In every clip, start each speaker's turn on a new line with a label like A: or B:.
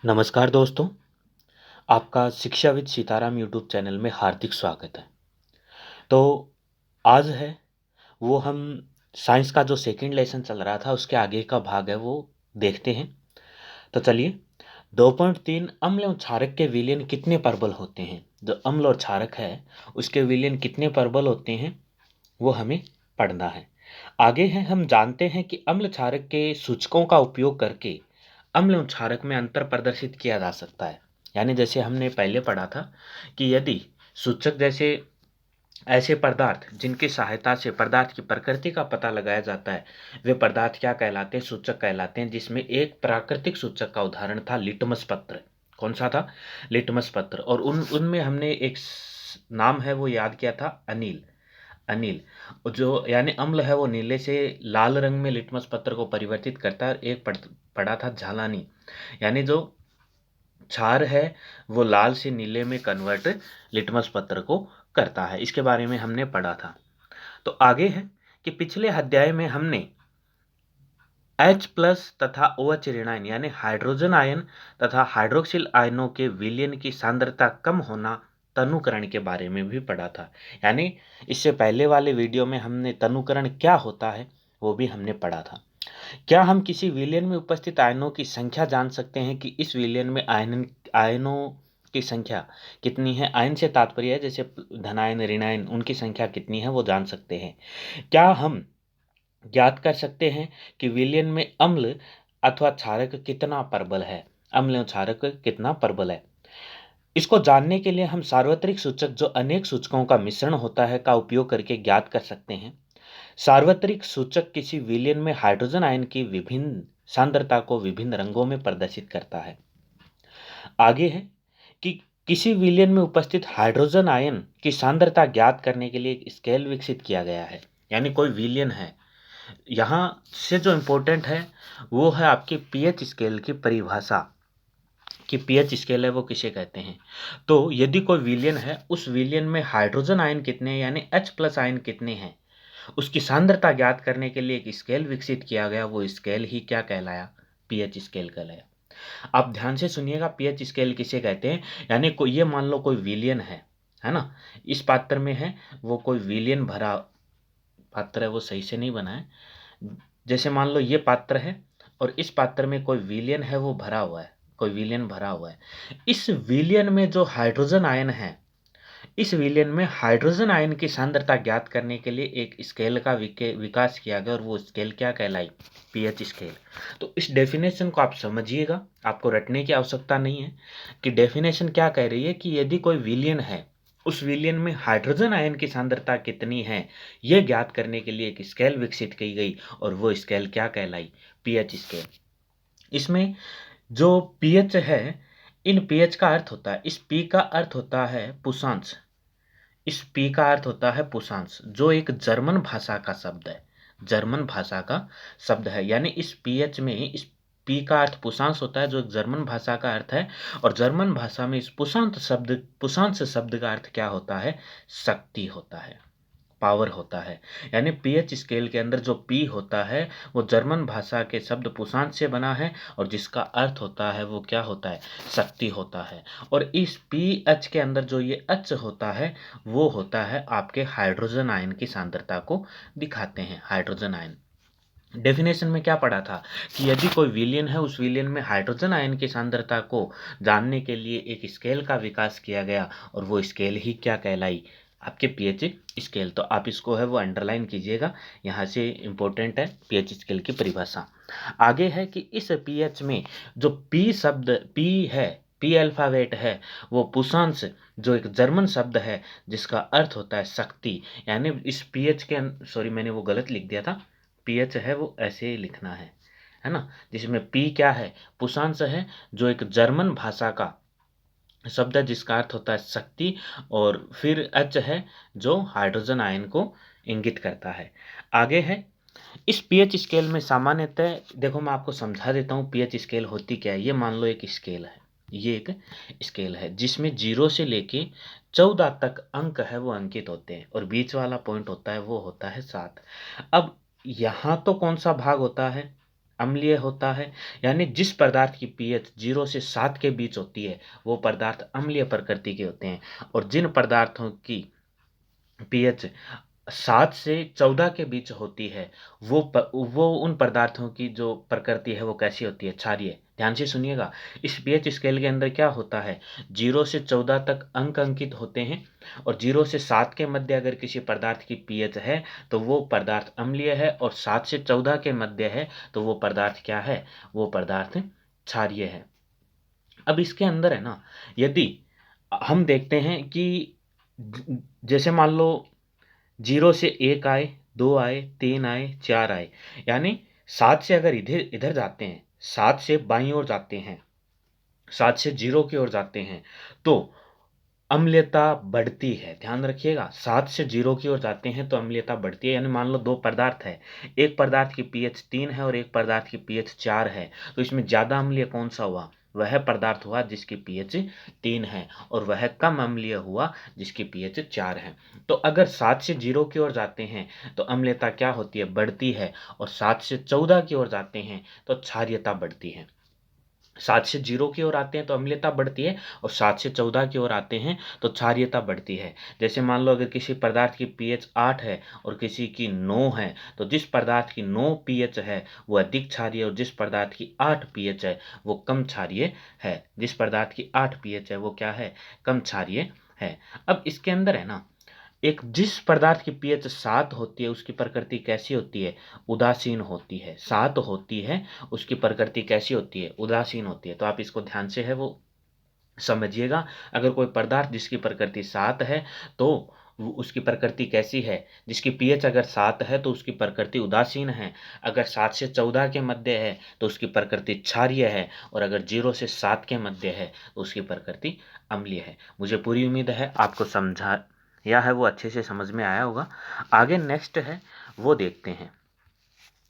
A: नमस्कार दोस्तों, आपका शिक्षाविद सीताराम यूट्यूब चैनल में हार्दिक स्वागत है। तो आज है वो हम साइंस का जो सेकंड लेसन चल रहा था उसके आगे का भाग है वो देखते हैं। तो चलिए 2.3 अम्ल और क्षारक के विलयन कितने परबल होते हैं। जो अम्ल और क्षारक है उसके विलयन कितने परबल होते हैं वो हमें पढ़ना है। आगे है हम जानते हैं कि अम्ल क्षारक के सूचकों का उपयोग करके अम्ल और क्षारक में अंतर प्रदर्शित किया जा सकता है। यानी जैसे हमने पहले पढ़ा था कि यदि सूचक जैसे ऐसे पदार्थ जिनकी सहायता से पदार्थ की प्रकृति का पता लगाया जाता है वे पदार्थ क्या कहलाते हैं, सूचक कहलाते हैं। जिसमें एक प्राकृतिक सूचक का उदाहरण था लिटमस पत्र। कौन सा था? लिटमस पत्र। और उनमें हमने एक नाम है वो याद किया था, अनिल। अनिल जो यानी अम्ल है वो नीले से लाल रंग में लिटमस पत्र को परिवर्तित करता है। एक पढ़ा था झालानी, यानी जो क्षार है वो लाल से नीले में कन्वर्ट लिटमस पत्र को करता है। इसके बारे में हमने पढ़ा था। तो आगे है कि पिछले अध्याय में हमने H प्लस तथा OH ऋणायन यानी हाइड्रोजन आयन तथा हाइड्रोक्सिल आयनों के विलयन की सांद्रता कम होना तनुकरण के बारे में भी पढ़ा था। यानी इससे पहले वाले वीडियो में हमने तनुकरण क्या होता है वो भी हमने पढ़ा था। क्या हम किसी विलयन में उपस्थित आयनों की संख्या जान सकते हैं कि इस विलयन में आयनों की संख्या कितनी है? आयन से तात्पर्य है जैसे धनायन ऋणायन, उनकी संख्या कितनी है वो जान सकते हैं। क्या हम ज्ञात कर सकते हैं कि विलयन में अम्ल अथवा क्षारक कितना परबल है? अम्ल और क्षारक कितना परबल है? इसको जानने के लिए हम सार्वत्रिक सूचक जो अनेक सूचकों का मिश्रण होता है का उपयोग करके ज्ञात कर सकते हैं। सार्वत्रिक सूचक किसी विलयन में हाइड्रोजन आयन की विभिन्न सांद्रता को विभिन्न रंगों में प्रदर्शित करता है। आगे है कि किसी विलयन में उपस्थित हाइड्रोजन आयन की सांद्रता ज्ञात करने के लिए एक स्केल विकसित किया गया है। यानी कोई विलयन है, यहाँ से जो इम्पोर्टेंट है वो है आपकी पीएच स्केल की परिभाषा कि पीएच स्केल है वो किसे कहते हैं। तो यदि कोई विलयन है उस विलयन में हाइड्रोजन आयन कितने हैं यानी H प्लस आयन कितने हैं उसकी सांद्रता ज्ञात करने के लिए एक स्केल विकसित किया गया। वो स्केल ही क्या कहलाया? पीएच स्केल कहलाया। आप ध्यान से सुनिएगा, पीएच स्केल किसे कहते हैं। यानी कोई ये मान लो कोई विलयन है ना, इस पात्र में है वो कोई विलयन भरा पात्र है, वो सही से नहीं बना है। जैसे मान लो ये पात्र है और इस पात्र में कोई विलयन है वो भरा हुआ है, कोई विलयन भरा हुआ है। इस विलयन में जो हाइड्रोजन आयन है, इस विलयन में हाइड्रोजन आयन की सांद्रता ज्ञात करने के लिए एक स्केल का विकास किया गया और वो स्केल क्या कहलाई? PH scale. तो इस डेफिनेशन को आप समझिएगा, आपको रटने की आवश्यकता नहीं है कि डेफिनेशन क्या कह रही है कि यदि कोई विलयन है उस विलयन में हाइड्रोजन आयन की सांद्रता कितनी है यह ज्ञात करने के लिए एक स्केल विकसित की गई और वो स्केल क्या कहलाई? PH scale. इसमें जो पीएच है, इन पीएच का अर्थ होता है, इस पी का अर्थ होता है पुषांश। इस पी का अर्थ होता है पुषांश जो एक जर्मन भाषा का शब्द है। जर्मन भाषा का शब्द है, यानी इस पीएच में इस पी का अर्थ पुषांश होता है जो एक जर्मन भाषा का अर्थ है। और जर्मन भाषा में इस पुषांश शब्द का अर्थ क्या होता है? शक्ति होता है, पावर होता है। यानी पीएच स्केल के अंदर जो पी होता है वो जर्मन भाषा के शब्द पुषांश से बना है और जिसका अर्थ होता है वो क्या होता है? शक्ति होता है। और इस पीएच के अंदर जो ये एच होता है वो होता है आपके हाइड्रोजन आयन की सांद्रता को दिखाते हैं। हाइड्रोजन आयन डेफिनेशन में क्या पढ़ा था कि यदि कोई विलयन है उस विलयन में हाइड्रोजन आयन की सांद्रता को जानने के लिए एक स्केल का विकास किया गया और वो स्केल ही क्या कहलाई? आपके पीएच स्केल। तो आप इसको है वो अंडरलाइन कीजिएगा, यहाँ से इम्पोर्टेंट है पीएच स्केल की परिभाषा। आगे है कि इस पीएच में जो पी शब्द पी है, पी अल्फाबेट है, वो पुषांश जो एक जर्मन शब्द है जिसका अर्थ होता है शक्ति। यानी इस पीएच के सॉरी मैंने वो गलत लिख दिया था, पीएच है वो ऐसे ही लिखना है ना, जिसमें पी क्या है? पुषांश है जो एक जर्मन भाषा का शब्द है जिसका अर्थ होता है शक्ति। और फिर एच है जो हाइड्रोजन आयन को इंगित करता है। आगे है इस पीएच स्केल में सामान्यतः देखो मैं आपको समझा देता हूँ पीएच स्केल होती क्या है। ये मान लो एक स्केल है, ये एक स्केल है जिसमें 0 से लेके 14 तक अंक है वो अंकित होते हैं और बीच वाला पॉइंट होता है वो होता है 7। अब यहाँ तो कौन सा भाग होता है? अम्लीय होता है, यानी जिस पदार्थ की पीएच 0 से 7 के बीच होती है वो पदार्थ अम्लीय प्रकृति के होते हैं, और जिन पदार्थों की पीएच 7 से 14 के बीच होती है वो उन पदार्थों की जो प्रकृति है वो कैसी होती है, क्षारीय। ध्यान से सुनिएगा, इस पीएच स्केल के अंदर क्या होता है, 0 से 14 तक अंक अंकित होते हैं, और 0 से 7 के मध्य अगर किसी पदार्थ की पीएच है तो वो पदार्थ अम्लीय है, और 7 से 14 के मध्य है तो वो पदार्थ क्या है, वो पदार्थ क्षारीय है। अब इसके अंदर है ना, यदि हम देखते हैं कि जैसे मान लो 0 से 1 आए, 2 आए, 3 आए, 4 आए, यानी 7 से अगर इधर इधर जाते हैं, 7 से बाईं ओर जाते हैं, 7 से 0 की ओर जाते हैं, तो अम्लीयता बढ़ती है। ध्यान रखिएगा, 7 से 0 की ओर जाते हैं तो अम्लीयता बढ़ती है। यानी मान लो दो पदार्थ है, एक पदार्थ की पीएच 3 है और एक पदार्थ की पीएच 4 है, तो इसमें ज़्यादा अम्लीय कौन सा हुआ, वह पदार्थ हुआ जिसकी पीएच 3 है, और वह कम अम्लीय हुआ जिसकी पीएच 4 है। तो अगर 7 से 0 की ओर जाते हैं तो अम्लीयता क्या होती है, बढ़ती है, और 7 से 14 की ओर जाते हैं तो क्षारीयता बढ़ती है। 7 से 0 की ओर आते हैं तो अम्लीयता बढ़ती है, और 7 से 14 की ओर आते हैं तो क्षारीयता बढ़ती है। जैसे मान लो अगर किसी पदार्थ की पीएच 8 है और किसी की 9 है, तो जिस पदार्थ की 9 पीएच है वो अधिक क्षारीय, और जिस पदार्थ की 8 पीएच है वो कम क्षारीय है। जिस पदार्थ की 8 पीएच है वो क्या है, कम क्षारीय है। अब इसके अंदर है ना, एक जिस पदार्थ की पीएच 7 होती है उसकी प्रकृति कैसी होती है, उदासीन होती है। 7 होती है, उसकी प्रकृति कैसी होती है, उदासीन होती है। तो आप इसको ध्यान से है वो समझिएगा। अगर कोई पदार्थ जिसकी प्रकृति 7 है तो उसकी प्रकृति कैसी है, जिसकी पीएच अगर 7 है तो उसकी प्रकृति उदासीन है। अगर 7 से 14 के मध्य है तो उसकी प्रकृति क्षारीय है, और अगर 0 से 7 के मध्य है तो उसकी प्रकृति अम्लीय है। मुझे पूरी उम्मीद है आपको समझा या है वो अच्छे से समझ में आया होगा। आगे नेक्स्ट है वो देखते हैं।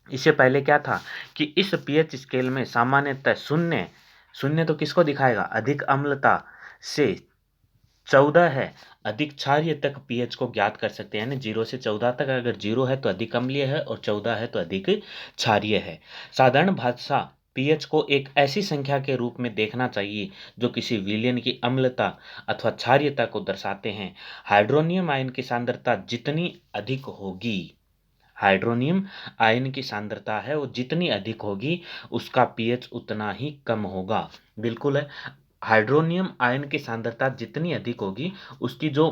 A: इससे पहले क्या था कि इस पीएच स्केल में सामान्यतः शून्य, शून्य तो किसको दिखाएगा, अधिक अम्लता से 14 है अधिक क्षारीय तक पीएच को ज्ञात कर सकते हैं। यानी 0 से 14 तक, अगर 0 है तो अधिक अम्लीय है और 14 है तो अधिक क्षारीय है। साधारण भाषा पीएच को एक ऐसी संख्या के रूप में देखना चाहिए जो किसी विलयन की अम्लता अथवा क्षारीयता को दर्शाते हैं। हाइड्रोनियम आयन की सांद्रता जितनी अधिक होगी, हाइड्रोनियम आयन की सांद्रता है वो जितनी अधिक होगी उसका पीएच उतना ही कम होगा। बिल्कुल है, हाइड्रोनियम आयन की सांद्रता जितनी अधिक होगी उसकी जो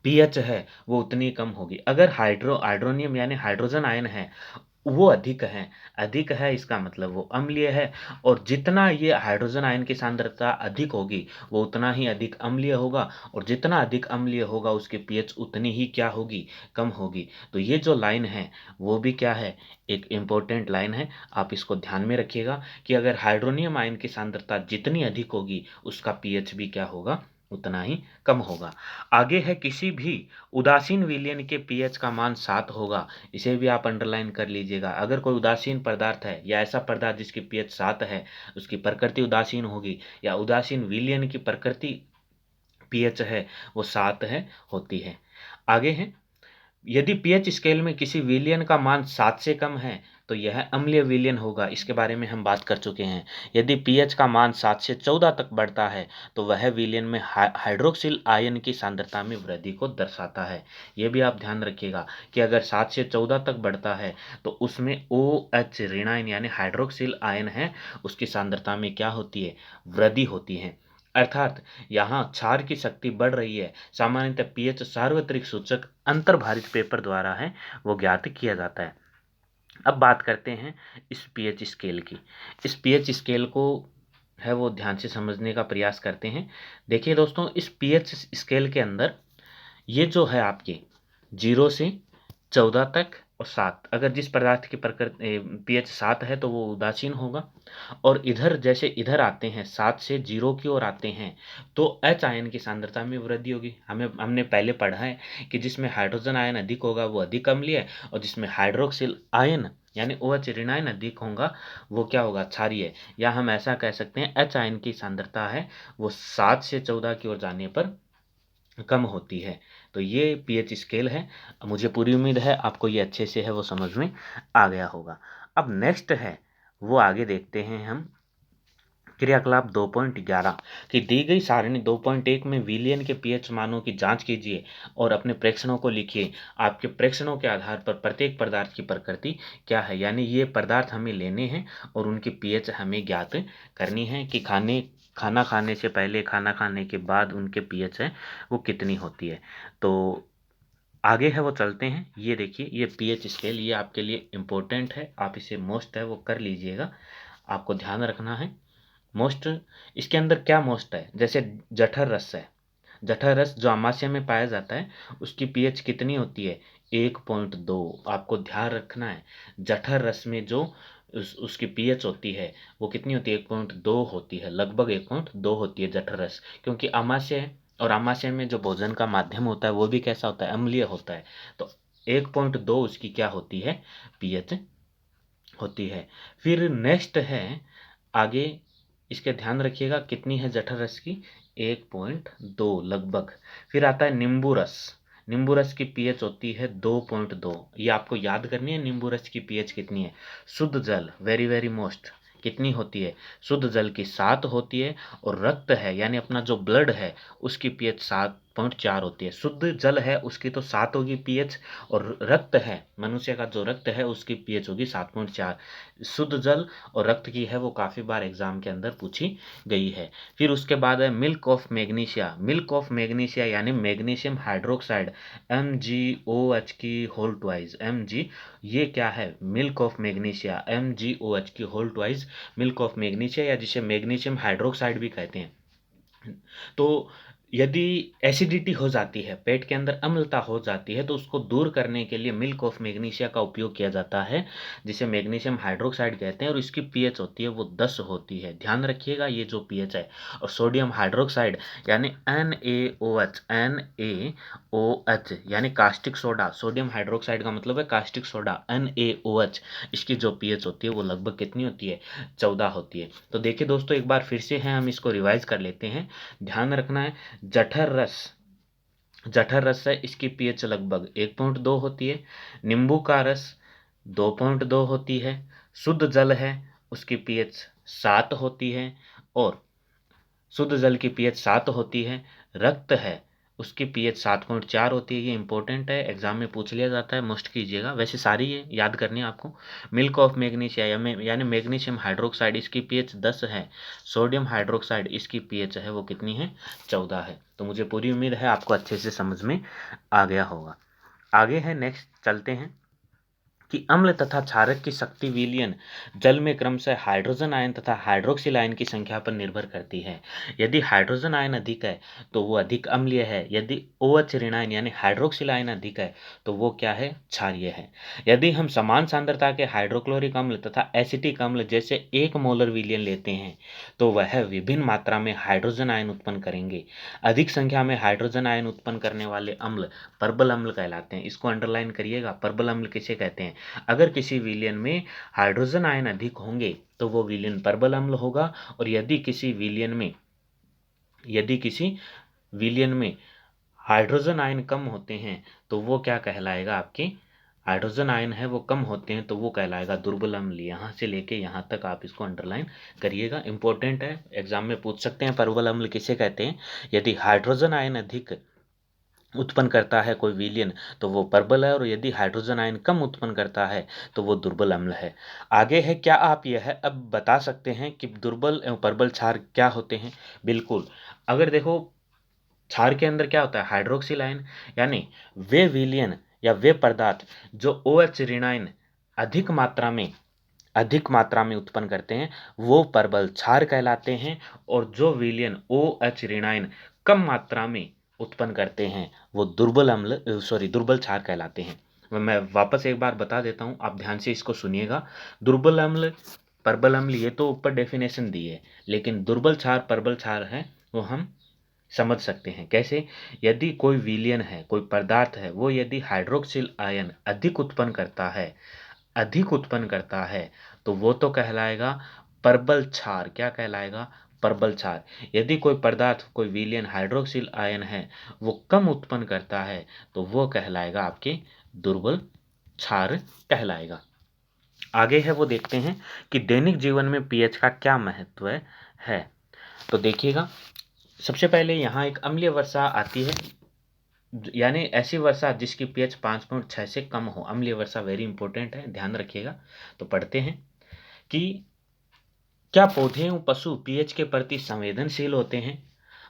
A: पीएच है वो उतनी कम होगी। अगर हाइड्रोनियम यानी हाइड्रोजन आयन है वो अधिक है इसका मतलब वो अम्लीय है, और जितना ये हाइड्रोजन आयन की सांद्रता अधिक होगी वो उतना ही अधिक अम्लीय होगा, और जितना अधिक अम्लीय होगा उसकी पीएच उतनी ही क्या होगी, कम होगी। तो ये जो लाइन है वो भी क्या है, एक इम्पोर्टेंट लाइन है। आप इसको ध्यान में रखिएगा कि अगर हाइड्रोनियम आयन की सांद्रता जितनी अधिक होगी उसका पीएच भी क्या होगा, उतना ही कम होगा। आगे है किसी भी उदासीन विलयन के पीएच का मान 7 होगा। इसे भी आप अंडरलाइन कर लीजिएगा। अगर कोई उदासीन पदार्थ है या ऐसा पदार्थ जिसकी पीएच 7 है उसकी प्रकृति उदासीन होगी, या उदासीन विलयन की प्रकृति पीएच है वो 7 है होती है। आगे है, यदि पीएच स्केल में किसी विलयन का मान 7 से कम है तो यह अम्लीय विलयन होगा। इसके बारे में हम बात कर चुके हैं। यदि पीएच का मान 7 से 14 तक बढ़ता है तो वह विलयन में हाइड्रोक्सिल आयन की सांद्रता में वृद्धि को दर्शाता है। यह भी आप ध्यान रखिएगा कि अगर 7 से 14 तक बढ़ता है तो उसमें OH ऋणायन यानी हाइड्रोक्सिल आयन है उसकी सांद्रता में क्या होती है, वृद्धि होती है। अर्थात यहाँ क्षार की शक्ति बढ़ रही है। सामान्यतः पीएच सार्वत्रिक सूचक अंतर्भारित पेपर द्वारा है वो ज्ञात किया जाता है। अब बात करते हैं इस पीएच स्केल की। इस पीएच स्केल को है वो ध्यान से समझने का प्रयास करते हैं। देखिए दोस्तों, इस पीएच स्केल के अंदर ये जो है आपके 0 से 14 तक और 7, अगर जिस पदार्थ की प्रकृति पीएच 7 है तो वो उदासीन होगा, और इधर जैसे इधर आते हैं 7 से 0 की ओर आते हैं तो एच आयन की सांद्रता में वृद्धि होगी। हमने पहले पढ़ा है कि जिसमें हाइड्रोजन आयन अधिक होगा वो अधिक अम्लीय है, और जिसमें हाइड्रोक्सिल आयन यानी OH ऋणायन अधिक होगा वो क्या होगा, क्षारीय। या हम ऐसा कह सकते हैं एच आयन की सांद्रता है वो 7 से 14 की ओर जाने पर कम होती है। तो ये पीएच स्केल है। मुझे पूरी उम्मीद है आपको ये अच्छे से है वो समझ में आ गया होगा। अब नेक्स्ट है वो आगे देखते हैं हम। क्रियाकलाप 2.11 कि दी गई सारणी 2.1 में विलयन के पीएच मानों की जांच कीजिए और अपने प्रेक्षणों को लिखिए। आपके प्रेक्षणों के आधार पर प्रत्येक पदार्थ की प्रकृति क्या है, यानी ये पदार्थ हमें लेने हैं और उनकी पीएच हमें ज्ञात करनी है कि खाना खाने से पहले, खाना खाने के बाद उनके पीएच है वो कितनी होती है। तो आगे है वो चलते हैं। ये देखिए, ये पीएच स्केल ये आपके लिए इम्पोर्टेंट है, आप इसे मोस्ट है वो कर लीजिएगा, आपको ध्यान रखना है। मोस्ट, इसके अंदर क्या मोस्ट है, जैसे जठर रस है, जठर रस जो अमाशय में पाया जाता है उसकी पीएच कितनी होती है, 1.2। आपको ध्यान रखना है, जठर रस में जो उसकी पीएच होती है वो कितनी होती है, 1.2 होती है, लगभग 1.2 होती है जठर रस, क्योंकि अमाशय है और अमाशय में जो भोजन का माध्यम होता है वो भी कैसा होता है, अम्लीय होता है। तो 1.2 उसकी क्या होती है, पीएच होती है। फिर नेक्स्ट है आगे, इसके ध्यान रखिएगा कितनी है जठर रस की, 1.2 लगभग। फिर आता है नींबू रस, नींबू रस की पीएच होती है 2.2। ये आपको याद करनी है, नींबू रस की पीएच कितनी है। शुद्ध जल, वेरी वेरी मोस्ट, कितनी होती है, शुद्ध जल की 7 होती है। और रक्त है यानी अपना जो ब्लड है उसकी पीएच 7.4 होती है। शुद्ध जल है उसकी तो 7 होगी पीएच, और रक्त है, मनुष्य का जो रक्त है उसकी पीएच होगी 7.4। शुद्ध जल और रक्त की है वो काफ़ी बार एग्जाम के अंदर पूछी गई है। फिर उसके बाद है milk of magnesia, milk of magnesia यानी मैग्नीशियम हाइड्रोक्साइड, MgOH की होल ट्वाइस, Mg, ये क्या है, मिल्क ऑफ मैग्नीशिया, MgOH की whole twice milk of magnesia, या जिसे मैग्नीशियम हाइड्रोक्साइड भी कहते हैं। तो यदि एसिडिटी हो जाती है, पेट के अंदर अम्लता हो जाती है, तो उसको दूर करने के लिए मिल्क ऑफ मैग्नीशिया का उपयोग किया जाता है, जिसे मैग्नीशियम हाइड्रोक्साइड कहते हैं, और इसकी पीएच होती है वो 10 होती है। ध्यान रखिएगा ये जो पीएच है। और सोडियम हाइड्रोक्साइड यानी NaOH, NaOH यानी कास्टिक सोडा, सोडियम हाइड्रोक्साइड का मतलब है कास्टिक सोडा, NaOH, इसकी जो पीएच होती है वो लगभग कितनी होती है, 14 होती है। तो देखिए दोस्तों, एक बार फिर से है, हम इसको रिवाइज कर लेते हैं। ध्यान रखना है, जठर रस, जठर रस है इसकी पीएच लगभग 1.2 होती है। नींबू का रस 2.2 होती है। शुद्ध जल है उसकी पीएच 7 होती है, और शुद्ध जल की पीएच 7 होती है। रक्त है उसकी पीएच 7.4 होती है। ये इंपॉर्टेंट है, एग्जाम में पूछ लिया जाता है, मस्ट कीजिएगा, वैसे सारी ये याद करनी है आपको। मिल्क ऑफ मैग्नीशिया यानी मैग्नीशियम हाइड्रोक्साइड, इसकी पीएच 10 है। सोडियम हाइड्रोक्साइड इसकी पीएच है वो कितनी है, 14 है। तो मुझे पूरी उम्मीद है आपको अच्छे से समझ में आ गया होगा। आगे है, नेक्स्ट चलते हैं कि अम्ल तथा क्षारक की शक्ति विलयन जल में क्रमशः हाइड्रोजन आयन तथा हाइड्रोक्सिल आयन की संख्या पर निर्भर करती है। यदि हाइड्रोजन आयन अधिक है तो वो अधिक अम्लीय है, यदि OH ऋण आयन यानी हाइड्रोक्सिल आयन अधिक है तो वो क्या है, क्षारीय है। यदि हम समान सांद्रता के हाइड्रोक्लोरिक अम्ल तथा एसिटिक अम्ल जैसे 1 मोलर विलयन लेते हैं तो वह विभिन्न मात्रा में हाइड्रोजन आयन उत्पन्न करेंगे। अधिक संख्या में हाइड्रोजन आयन उत्पन्न करने वाले अम्ल प्रबल अम्ल कहलाते हैं। इसको अंडरलाइन करिएगा, प्रबल अम्ल किसे कहते हैं। अगर किसी विलयन में हाइड्रोजन आयन अधिक होंगे तो वो विलयन प्रबल अम्ल होगा, और यदि किसी विलयन में हाइड्रोजन आयन कम होते हैं तो वो क्या कहलाएगा, आपके हाइड्रोजन आयन है वो कम होते हैं तो वो कहलाएगा दुर्बल अम्ल। यहाँ से लेके यहाँ तक आप इसको अंडरलाइन करिएगा, इंपॉर्टेंट है, एग्जाम में पूछ सकते हैं प्रबल अम्ल किसे कहते हैं। यदि हाइड्रोजन आयन अधिक उत्पन्न करता है कोई विलयन तो वो प्रबल है, और यदि हाइड्रोजन आयन कम उत्पन्न करता है तो वो दुर्बल अम्ल है। आगे है, क्या आप यह अब बता सकते हैं कि दुर्बल एवं प्रबल क्षार क्या होते हैं। बिल्कुल, अगर देखो क्षार के अंदर क्या होता है, हाइड्रोक्सिल आयन, यानी वे विलयन या वे पदार्थ जो OH ऋणायन अधिक मात्रा में उत्पन्न करते हैं वो प्रबल क्षार कहलाते हैं, और जो विलयन OH ऋणायन कम मात्रा में उत्पन्न करते हैं वो दुर्बल क्षार कहलाते हैं। मैं वापस एक बार बता देता हूँ, आप ध्यान से इसको सुनिएगा। दुर्बल अम्ल, प्रबल अम्ल ये तो ऊपर डेफिनेशन दी है, लेकिन दुर्बल क्षार प्रबल क्षार है वो हम समझ सकते हैं कैसे। यदि कोई विलयन है, कोई पदार्थ है, वो यदि हाइड्रोक्सिल आयन अधिक उत्पन्न करता है तो वो तो कहलाएगा प्रबल क्षार। क्या कहलाएगा, प्रबल क्षार। यदि कोई पदार्थ, कोई विलयन हाइड्रोक्सिल आयन है वो कम उत्पन्न करता है तो वो कहलाएगा आपके दुर्बल क्षार कहलाएगा। आगे है वो देखते हैं कि दैनिक जीवन में पीएच का क्या महत्व है। तो देखिएगा, सबसे पहले यहाँ एक अम्लीय वर्षा आती है, यानी ऐसी वर्षा जिसकी पीएच 5.6 से कम हो। अम्लीय वर्षा वेरी इंपॉर्टेंट है, ध्यान रखिएगा। तो पढ़ते हैं कि क्या पौधे एवं पशु पीएच के प्रति संवेदनशील होते हैं?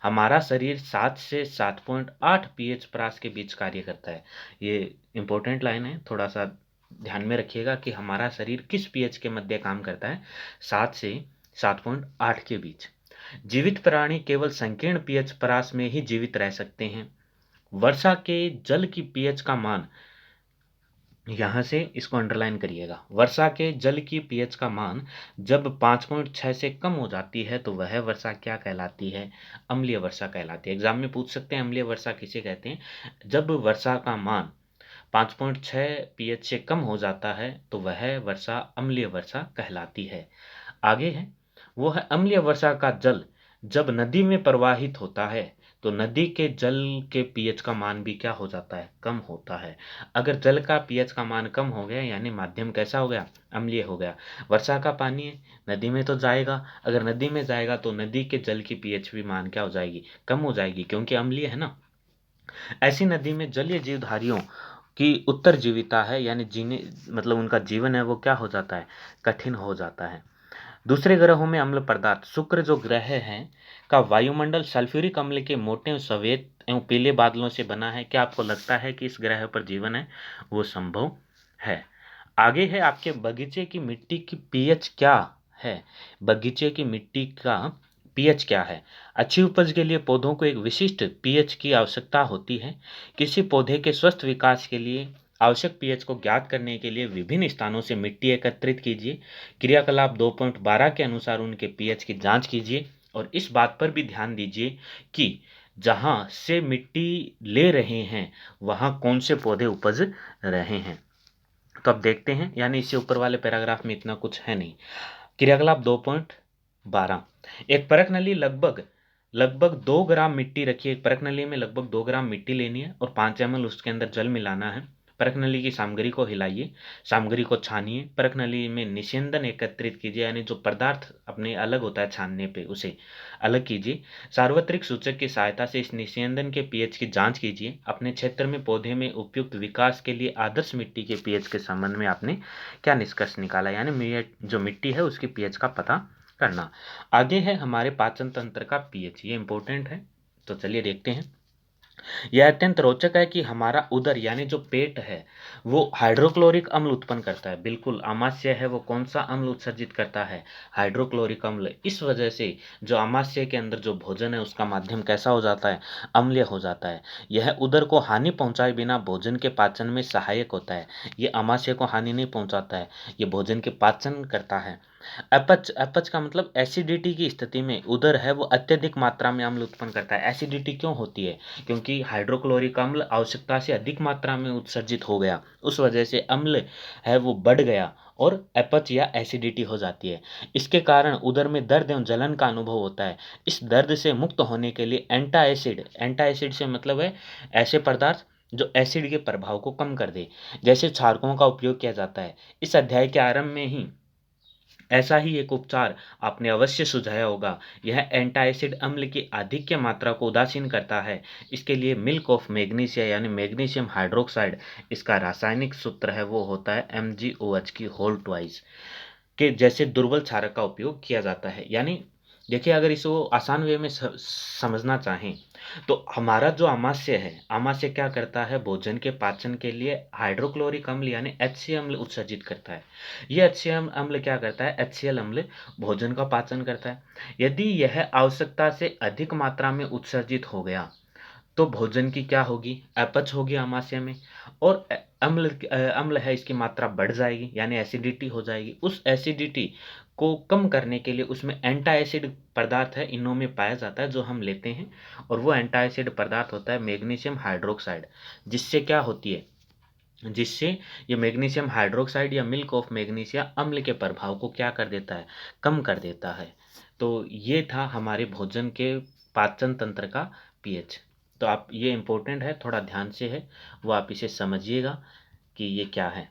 A: हमारा शरीर 7 से 7.8 पीएच परास के बीच कार्य करता है। ये इंपॉर्टेंट लाइन है, थोड़ा सा ध्यान में रखिएगा कि हमारा शरीर किस पीएच के मध्य काम करता है, 7 से 7.8 के बीच। जीवित प्राणी केवल संकीर्ण पीएच परास में ही जीवित रह सकते हैं। वर्षा के जल की पीएच का मान, यहाँ से इसको अंडरलाइन करिएगा, वर्षा के जल की पीएच का मान जब 5.6 से कम हो जाती है तो वह वर्षा क्या कहलाती है? अम्लीय वर्षा कहलाती है। एग्जाम में पूछ सकते हैं अम्लीय वर्षा किसे कहते हैं? जब वर्षा का मान 5.6 पीएच से कम हो जाता है तो वह वर्षा अम्लीय वर्षा कहलाती है। आगे है वो है अम्लीय वर्षा का जल जब नदी में प्रवाहित होता है तो नदी के जल के पीएच का मान भी क्या हो जाता है? कम होता है। अगर जल का पीएच का मान कम हो गया यानी माध्यम कैसा हो गया? अम्लीय हो गया। वर्षा का पानी है, नदी में तो जाएगा, अगर नदी में जाएगा तो नदी के जल की पीएच भी मान क्या हो जाएगी? कम हो जाएगी, क्योंकि अम्लीय है ना। ऐसी नदी में जलीय जीवधारियों की उत्तरजीविता है, यानी जीने मतलब उनका जीवन है वो क्या हो जाता है? कठिन हो जाता है। दूसरे ग्रहों में अम्ल पदार्थ, शुक्र जो ग्रह है का वायुमंडल सल्फ्यूरिक अम्ल के मोटे एवं सफेद एवं पीले बादलों से बना है। क्या आपको लगता है कि इस ग्रह पर जीवन है? वो संभव है। आगे है आपके बगीचे की मिट्टी की पीएच क्या है? बगीचे की मिट्टी का पीएच क्या है? अच्छी उपज के लिए पौधों को एक विशिष्ट पीएच की आवश्यकता होती है। किसी पौधे के स्वस्थ विकास के लिए आवश्यक पीएच को ज्ञात करने के लिए विभिन्न स्थानों से मिट्टी एकत्रित कीजिए। क्रियाकलाप 2.12 के अनुसार उनके पीएच की जांच कीजिए और इस बात पर भी ध्यान दीजिए कि जहां से मिट्टी ले रहे हैं वहां कौन से पौधे उपज रहे हैं। तो अब देखते हैं, यानी इससे ऊपर वाले पैराग्राफ में इतना कुछ है नहीं। क्रियाकलाप 2.12, एक परख नली लगभग लगभग 2 ग्राम मिट्टी रखिए। एक परख नली में लगभग 2 ग्राम मिट्टी लेनी है और 5 ml उसके अंदर जल मिलाना है। परख नली की सामग्री को हिलाइए, सामग्री को छानिए, परख नली में निस्यंदन एकत्रित कीजिए, यानी जो पदार्थ अपने अलग होता है छानने पे उसे अलग कीजिए। सार्वत्रिक सूचक की सहायता से इस निस्यंदन के पीएच की जांच कीजिए। अपने क्षेत्र में पौधे में उपयुक्त विकास के लिए आदर्श मिट्टी के पीएच के संबंध में आपने क्या निष्कर्ष निकाला, यानी जो मिट्टी है उसकी पीएच का पता करना। आगे है हमारे पाचन तंत्र का पीएच, ये इंपॉर्टेंट है। तो चलिए देखते हैं। यह अत्यंत रोचक है कि हमारा उदर यानी जो पेट है वो हाइड्रोक्लोरिक अम्ल उत्पन्न करता है। बिल्कुल, आमाशय है वो कौन सा अम्ल उत्सर्जित करता है? हाइड्रोक्लोरिक अम्ल। इस वजह से जो आमाशय के अंदर जो भोजन है उसका माध्यम कैसा हो जाता है? अम्लीय हो जाता है। यह उदर को हानि पहुंचाए बिना भोजन के पाचन में सहायक होता है। ये आमाशय को हानि नहीं पहुंचाता है, ये भोजन के पाचन करता है। अपच, अपच का मतलब एसिडिटी की स्थिति में उदर है वो अत्यधिक मात्रा में अम्ल उत्पन्न करता है। एसिडिटी क्यों होती है? क्योंकि हाइड्रोक्लोरिक अम्ल आवश्यकता से अधिक मात्रा में उत्सर्जित हो गया, उस वजह से अम्ल है वो बढ़ गया और अपच या एसिडिटी हो जाती है। इसके कारण उदर में दर्द एवं जलन का अनुभव होता है। इस दर्द से मुक्त होने के लिए एंटाएसिड, एंटाएसिड से मतलब है ऐसे पदार्थ जो एसिड के प्रभाव को कम कर दे, जैसे क्षारकों का उपयोग किया जाता है। इस अध्याय के आरंभ में ही ऐसा ही एक उपचार आपने अवश्य सुझाया होगा। यह एंटाइसिड अम्ल की आधिक्य मात्रा को उदासीन करता है। इसके लिए मिल्क ऑफ मैग्नीशिया यानी मैग्नीशियम हाइड्रोक्साइड, इसका रासायनिक सूत्र है वो होता है MgOH की होल ट्वाइस के जैसे दुर्बल क्षारक का उपयोग किया जाता है। यानी देखिए, अगर इसको आसान वे में समझना चाहें तो हमारा जो आमाशय है, आमाशय क्या करता है? भोजन के पाचन के लिए हाइड्रोक्लोरिक अम्ल यानी HCl अम्ल उत्सर्जित करता है। ये HCl अम्ल क्या करता है? HCl अम्ल भोजन का पाचन करता है। यदि यह आवश्यकता से अधिक मात्रा में उत्सर्जित हो गया तो भोजन की क्या होगी? अपच होगी आमाशय में, और अम्ल है इसकी मात्रा बढ़ जाएगी यानी एसिडिटी हो जाएगी। उस एसिडिटी को कम करने के लिए उसमें एंटा एसिड पदार्थ है इनों में पाया जाता है जो हम लेते हैं, और वो एंटा एसिड पदार्थ होता है मैग्नीशियम हाइड्रोक्साइड। जिससे क्या होती है? जिससे ये मैग्नीशियम हाइड्रोक्साइड या मिल्क ऑफ मैग्नीशिया अम्ल के प्रभाव को क्या कर देता है? कम कर देता है। तो ये था हमारे भोजन के पाचन तंत्र का पीएच। तो आप, ये इम्पोर्टेंट है, थोड़ा ध्यान से है वो, आप इसे समझिएगा कि ये क्या है।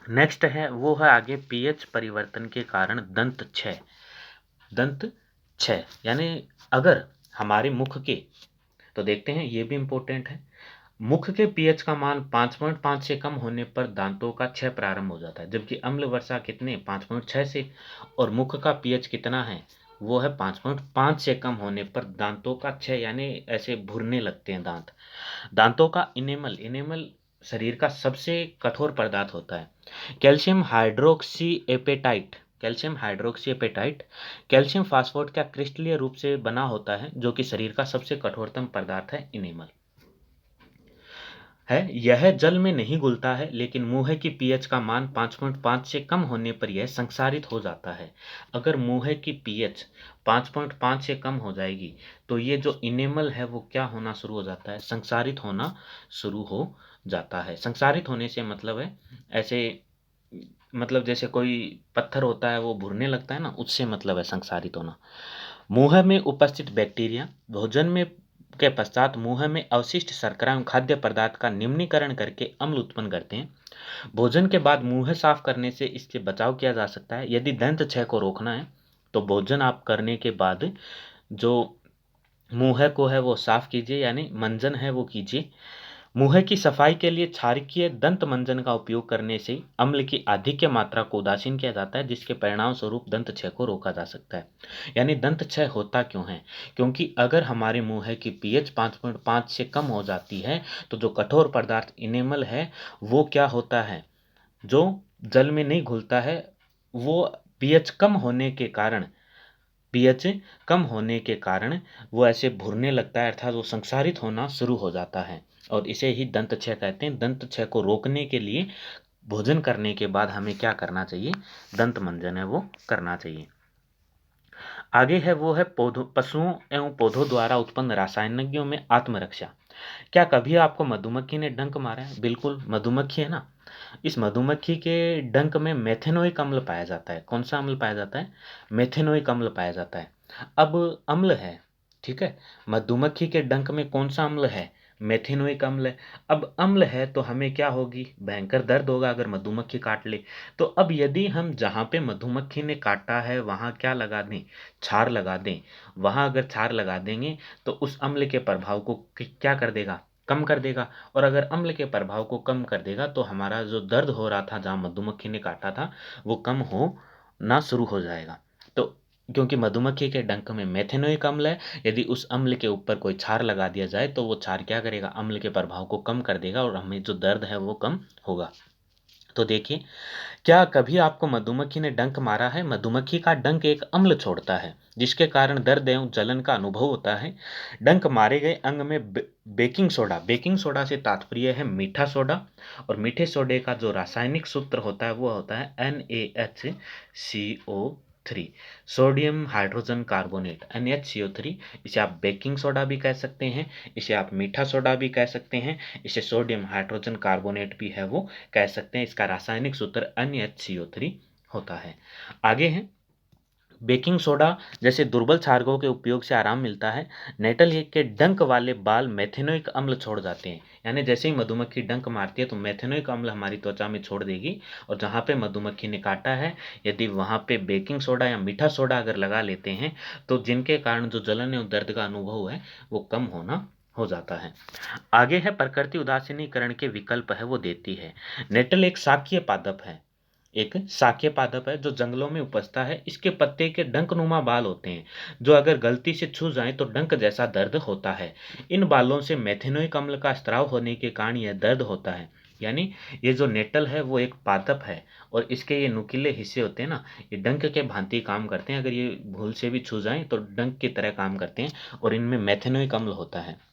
A: नेक्स्ट है वो है आगे पीएच परिवर्तन के कारण दंत क्षय। दंत क्षय यानी अगर हमारे मुख के, तो देखते हैं ये भी इम्पोर्टेंट है, मुख के पीएच का मान 5.5 से कम होने पर दांतों का क्षय प्रारंभ हो जाता है, जबकि अम्ल वर्षा कितने 5.6 से, और मुख का पीएच कितना है वो है 5.5 से कम होने पर दांतों का क्षय यानी ऐसे भुरने लगते हैं दांत। दांतों का इनेमल, इनेमल शरीर का सबसे कठोर पदार्थ होता है। Calcium hydroxy apatite, calcium hydroxy apatite calcium phosphate का क्रिस्टलीय रूप से बना होता है, जो कि शरीर का सबसे कठोरतम पदार्थ है इनेमल है। यह जल में नहीं घुलता है, लेकिन मुंह की पीएच का मान 5.5 से कम होने पर यह संक्षारित हो जाता है। अगर मुंह की पीएच 5.5 से कम हो जाएगी तो ये जो इनेमल है वो क्या होना शुरू हो जाता है, संक्षारित होना शुरू हो जाता है। संक्षारित होने से मतलब है ऐसे, मतलब जैसे कोई पत्थर होता है वो भुरने लगता है ना, उससे मतलब है संक्षारित होना। मुंह में उपस्थित बैक्टीरिया भोजन में के पश्चात मुंह में अवशिष्ट शर्करा एवं खाद्य पदार्थ का निम्नीकरण करके अम्ल उत्पन्न करते हैं। भोजन के बाद मुंह साफ करने से इससे बचाव किया जा सकता है। यदि दंत क्षय को रोकना है तो भोजन आप करने के बाद जो मुंह को है वो साफ कीजिए, यानी मंजन है वो कीजिए। मुंह की सफाई के लिए क्षारकीय दंत मंजन का उपयोग करने से अम्ल की आधिक्य मात्रा को उदासीन किया जाता है, जिसके परिणाम स्वरूप दंत क्षय को रोका जा सकता है। यानी दंत क्षय होता क्यों है, क्योंकि अगर हमारे मुंह की पीएच 5.5 से कम हो जाती है तो जो कठोर पदार्थ इनेमल है वो क्या होता है, जो जल में नहीं घुलता है, वो पीएच कम होने के कारण, पीएच कम होने के कारण वो ऐसे भुरने लगता है, अर्थात वो संक्षारित होना शुरू हो जाता है, और इसे ही दंत क्षय कहते हैं। दंत क्षय को रोकने के लिए भोजन करने के बाद हमें क्या करना चाहिए, दंत मंजन है वो करना चाहिए। आगे है वो है पौधों, पशुओं एवं पौधों द्वारा उत्पन्न रासायनिकों में आत्मरक्षा। क्या कभी आपको मधुमक्खी ने डंक मारा है? बिल्कुल, मधुमक्खी है ना, इस मधुमक्खी के डंक में मेथेनोइक अम्ल पाया जाता है। कौन सा अम्ल पाया जाता है? मेथेनोइक अम्ल पाया जाता है। अब अम्ल है, ठीक है, मधुमक्खी के डंक में कौन सा अम्ल है? मेथेनोइक अम्ल है। अब अम्ल है तो हमें क्या होगी, भयंकर दर्द होगा अगर मधुमक्खी काट ले। तो अब यदि हम जहाँ पे मधुमक्खी ने काटा है वहाँ क्या लगा दें, क्षार लगा दें, वहाँ अगर क्षार लगा देंगे तो उस अम्ल के प्रभाव को क्या कर देगा, कम कर देगा। और अगर अम्ल के प्रभाव को कम कर देगा तो हमारा जो दर्द हो रहा था जहाँ मधुमक्खी ने काटा था वो कम हो ना शुरू हो जाएगा। तो क्योंकि मधुमक्खी के डंक में मेथेनोइक अम्ल है, यदि उस अम्ल के ऊपर कोई क्षार लगा दिया जाए तो वो क्षार क्या करेगा, अम्ल के प्रभाव को कम कर देगा और हमें जो दर्द है वो कम होगा। तो देखिए, क्या कभी आपको मधुमक्खी ने डंक मारा है? मधुमक्खी का डंक एक अम्ल छोड़ता है जिसके कारण दर्द एवं जलन का अनुभव होता है। डंक मारे गए अंग में बेकिंग सोडा, बेकिंग सोडा से तात्पर्य है मीठा सोडा, और मीठे सोडे का जो रासायनिक सूत्र होता है वो होता है NaHCO3, sodium hydrogen carbonate, NaHCO3। इसे आप बेकिंग सोडा भी कह सकते हैं, इसे आप मीठा सोडा भी कह सकते हैं, इसे सोडियम हाइड्रोजन कार्बोनेट भी है वो कह सकते हैं। इसका रासायनिक सूत्र NaHCO3 होता है। आगे है बेकिंग सोडा जैसे दुर्बल क्षारकों के उपयोग से आराम मिलता है। नेटल के डंक वाले बाल मेथेनोइक अम्ल छोड़ जाते हैं, यानी जैसे ही मधुमक्खी डंक मारती है तो मेथेनोइक अम्ल हमारी त्वचा में छोड़ देगी, और जहाँ पे मधुमक्खी ने काटा है यदि वहाँ पे बेकिंग सोडा या मीठा सोडा अगर लगा लेते हैं तो जिनके कारण जो जलन एवं दर्द का अनुभव है वो कम होना हो जाता है। आगे है प्रकृति उदासीनीकरण के विकल्प है वो देती है। नेटल एक शाकीय पादप है, एक शाक्य पादप है जो जंगलों में उपजता है। इसके पत्ते के डंकनुमा बाल होते हैं जो अगर गलती से छू जाएं तो डंक जैसा दर्द होता है। इन बालों से मेथेनोइक अम्ल का स्त्राव होने के कारण यह दर्द होता है। यानी ये जो नेटल है वो एक पादप है और इसके ये नुकीले हिस्से होते हैं ना, ये डंक के भांति काम करते हैं। अगर ये भूल से भी छू जाएं तो डंक की तरह काम करते हैं और इनमें मेथेनोइक अम्ल होता है।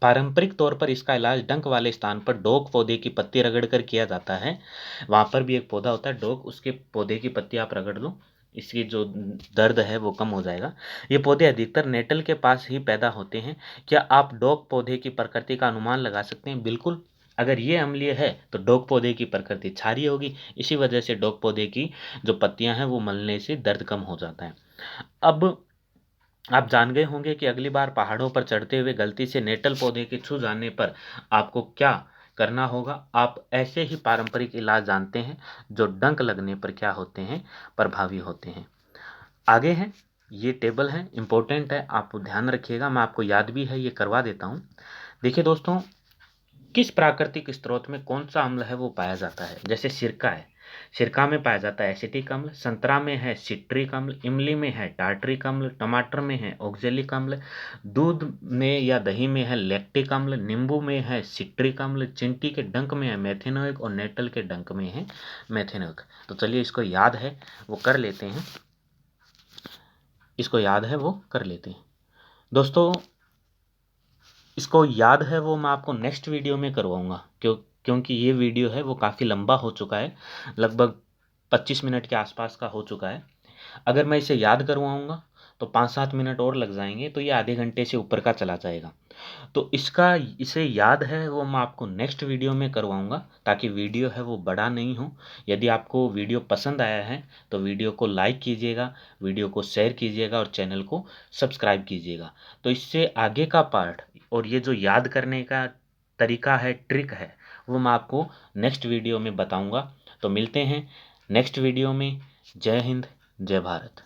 A: पारंपरिक तौर पर इसका इलाज डंक वाले स्थान पर डोक पौधे की पत्ती रगड़कर किया जाता है। वहाँ पर भी एक पौधा होता है डोक, उसके पौधे की पत्ती आप रगड़ लो, इसकी जो दर्द है वो कम हो जाएगा। ये पौधे अधिकतर नेटल के पास ही पैदा होते हैं। क्या आप डोक पौधे की प्रकृति का अनुमान लगा सकते हैं? बिल्कुल, अगर ये अम्लीय है तो डोक पौधे की प्रकृति क्षारीय होगी, इसी वजह से डोक पौधे की जो पत्तियां हैं वो मलने से दर्द कम हो जाता है। अब आप जान गए होंगे कि अगली बार पहाड़ों पर चढ़ते हुए गलती से नेटल पौधे के छू जाने पर आपको क्या करना होगा। आप ऐसे ही पारंपरिक इलाज जानते हैं जो डंक लगने पर क्या होते हैं, प्रभावी होते हैं। आगे है, ये टेबल है, इम्पोर्टेंट है, आप ध्यान रखिएगा, मैं आपको याद भी है, ये करवा देता हूँ। देखिए दोस्तों, किस प्राकृतिक स्रोत में कौन सा अम्ल है वो पाया जाता है। जैसे सिरका है, सिरका में पाया जाता है एसिटिक अम्ल, संतरा में है सिट्रिक अम्ल, इमली में है टार्ट्रिक अम्ल, टमाटर में है ऑक्जेलिक अम्ल, दूध में या दही में है लैक्टिक अम्ल, नींबू में है सिट्रिक अम्ल, चिंटी के डंक में है मेथेनोइक और नेटल के डंक में है मेथेनोइक। तो चलिए इसको याद है वो कर लेते हैं, इसको याद है वो कर लेते हैं दोस्तों। इसको याद है वो मैं आपको नेक्स्ट वीडियो में करवाऊंगा, क्योंकि ये वीडियो है वो काफ़ी लंबा हो चुका है, लगभग 25 मिनट के आसपास का हो चुका है। अगर मैं इसे याद करवाऊंगा तो 5-7 मिनट और लग जाएंगे, तो ये आधे घंटे से ऊपर का चला जाएगा। तो इसे याद है वो मैं आपको नेक्स्ट वीडियो में करवाऊंगा, ताकि वीडियो है वो बड़ा नहीं हो। यदि आपको वीडियो पसंद आया है तो वीडियो को लाइक कीजिएगा, वीडियो को शेयर कीजिएगा और चैनल को सब्सक्राइब कीजिएगा। तो इससे आगे का पार्ट और ये जो याद करने का तरीका है, ट्रिक है, वो मैं आपको नेक्स्ट वीडियो में बताऊंगा। तो मिलते हैं नेक्स्ट वीडियो में। जय हिंद, जय भारत।